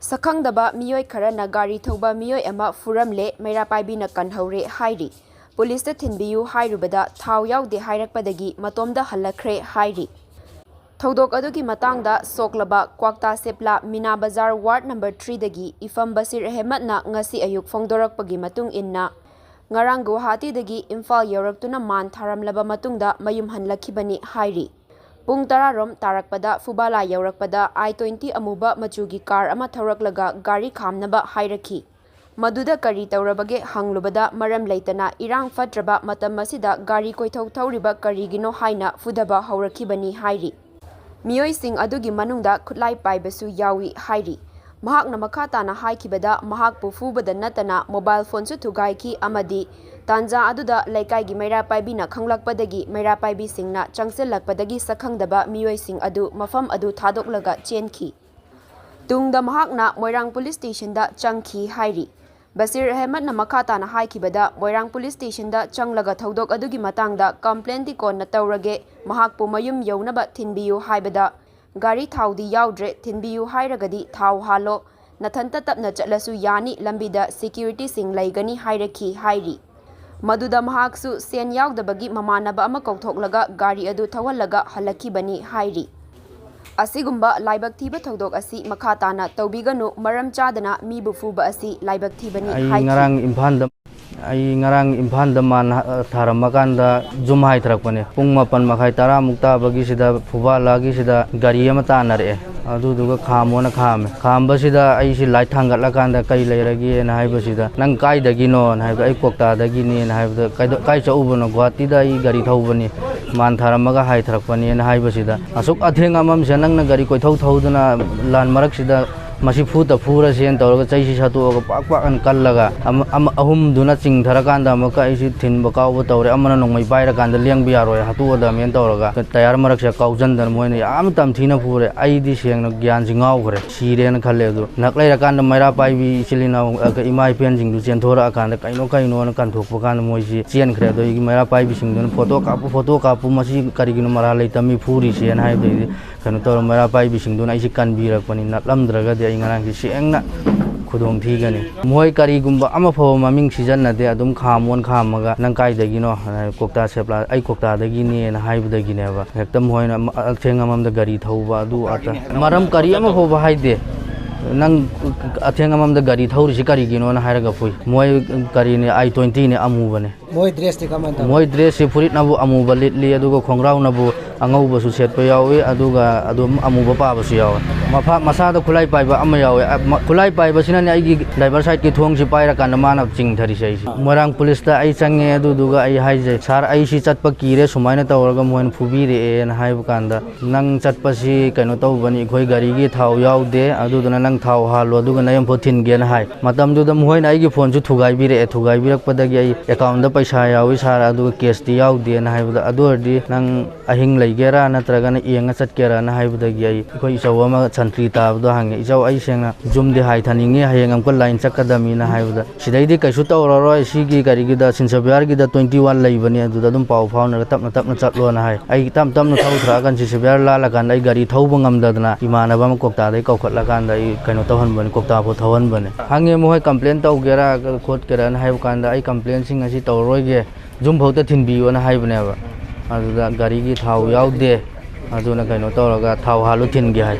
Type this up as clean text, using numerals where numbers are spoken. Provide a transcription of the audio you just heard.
Sakkhangdaba miyoi kharana gari thauba miyoi ama Furamle Meirapaibina kanhaure hairi. Police thinbiyu hairubada thau yaude hairakpadagi matomda halakhre hairi. Thaudok adugi matangda soklaba Kwakta Sepla Mina Bazar Ward number 3 dagi Ifam Basir Ahmedna ngasi ayuk fongdorakpagi matung inna ngarang Guwahati dagi Imphal yauraktuna man tharamlaba matungda mayum hanlakhibani hairi. Pung tararom tarakpada Fubala yaurakpada I-20 amuba machugi car ama thauраklaga gari khamnaba hairakhi. Maduda kari taurabage hanglubada maram leitana irang fatraba matam masida gari koithau thauriba karigino haina fudaba haurakhibani hairi. Miyoi sing adugi manungda khutlai paibasu yawi hairi. Mahakna makhatana haikibada mahakpu fubada natana mobile phone su thugaiki amadi Tanja aduda laikai gi Meirapaibina khanglakpadagi Meirapaibi Singna changselakpadagi Sakkhangdaba miyoi sing adu mafam adu thadоклага chenkhi. Tungda mahakna Moirang Police Station da changkhi hairi. Basir Ahmedna makhatana haikibada Moirang Police Station da changlaga thaudok adugi matangda complaint di kon na taurage mahakpu mayum yaunaba thinbiyu haibada gari thaudi yaudre thinbiyu hairagadi thau halo nathanta tapna chatlasu yani lambida security sing laigani hairakhi hairi. Maduda mahaksu sen yaudabagi mamanaba ama kauthoklaga gari adu thawalaga halakhibani hairi. Asigumba laibak thiba thaudok asi makhatana tawbiganu maram chadana mibu fuba asi laibak thibani hairi. Ngarang Imphal da man tharamakanda jum hai thrakpane pung mapan makhai tara mukta bagi sida Fubala gi sida gari ama tanare aduduga khamona khamba sida ai si light thangatlakanda kai leiragi na haiba sida nang kai dagi no na haiba ai Kwakta dagi ni na haiba kai chaubono Guwahati da ai gari thaubani man tharamaga hai thrakpani na haiba sida asuk atheng amam se nang na gari koi thauduna lan marak sida masi futa fura sen tawraga chaisi satu pak an kallaga ahum duna ching tharakanda amaka isi thinba kawba tawre amana nongmai pairakanda lengbi yaroi hatuoda men tawraga tayar marak se kaujandan moina yam tamthina fure aidi sengna gyan jingau gre siren khalle du naklairakanda Meirapaibi silina imai pen jingdu chenthora akanda kaino na kanthokpa kan moisi chen khre do Meirapaibi singdun photo kapu masi karigino maralai tami furi sen haibde kanu tor Meirapaibi singdun aisi kanbirakpani natlamdraga ai ngarang si engna khudong thigani moi karigumba ama pho maming season na de adum khamaga nang kai dagi no Kwakta Sepla ai Kwakta dagi ni na haibu dagi ne ba hektam hoina athengamam da gari thauba adu ata maram kari ama pho ba haide nang athengamam da gari thauri si karigino na hairaga pui moi kari ne I-20 ne amu bane moi dress ti kamanta moi dress si furit nabu amu balit li aduga khongrau nabu angau basu set pa yawi aduga adum amu ba pa basu yawi mafa masada khulai paiba ama yawi khulai paiba sinani aigi driver side ki thong si paira kan mana ching thari sai Moirang police da ai change aduga ai haije sar ai si chatpa kire sumaina tawraga moin phubi re en haibu kanda nang chatpa si kaino tawbani khoi gari gi thau yaude aduduna nang thau halo aduga nayam photin gen hai matam du da moina aigi phone su thugai bi rak padagi ai account da paisa yawi sar aduga cash ti yaude na haibu da adurdi nang ahing laigera natraga na ienga chatkera na haibu dagi ai khoi isawa ma chantri tabdo hange isau ai sengna jumde hai thaninge hayengam ko line chakadami na haibu da sidaidi kaisu tawraroi sigi gari gi da sinsabyar gi da 21 laibani adu da dum pau phau na tapna chatlo na hai ai tam na thau thra kan sinsabyar la la kan ai gari thauba ngamdadna imanaba ma Kwakta dai kaukhatla kan dai kaino tawhan ban Kwakta pho thawan ban hange mohoi complaint taw gera khot kera na haibu kan da ai complaint sing asi tawroi ge jum phauta thinbiyo na haibne ba aduda gari gi thau yaude aduna kaino tawraga thau halu thin ge hai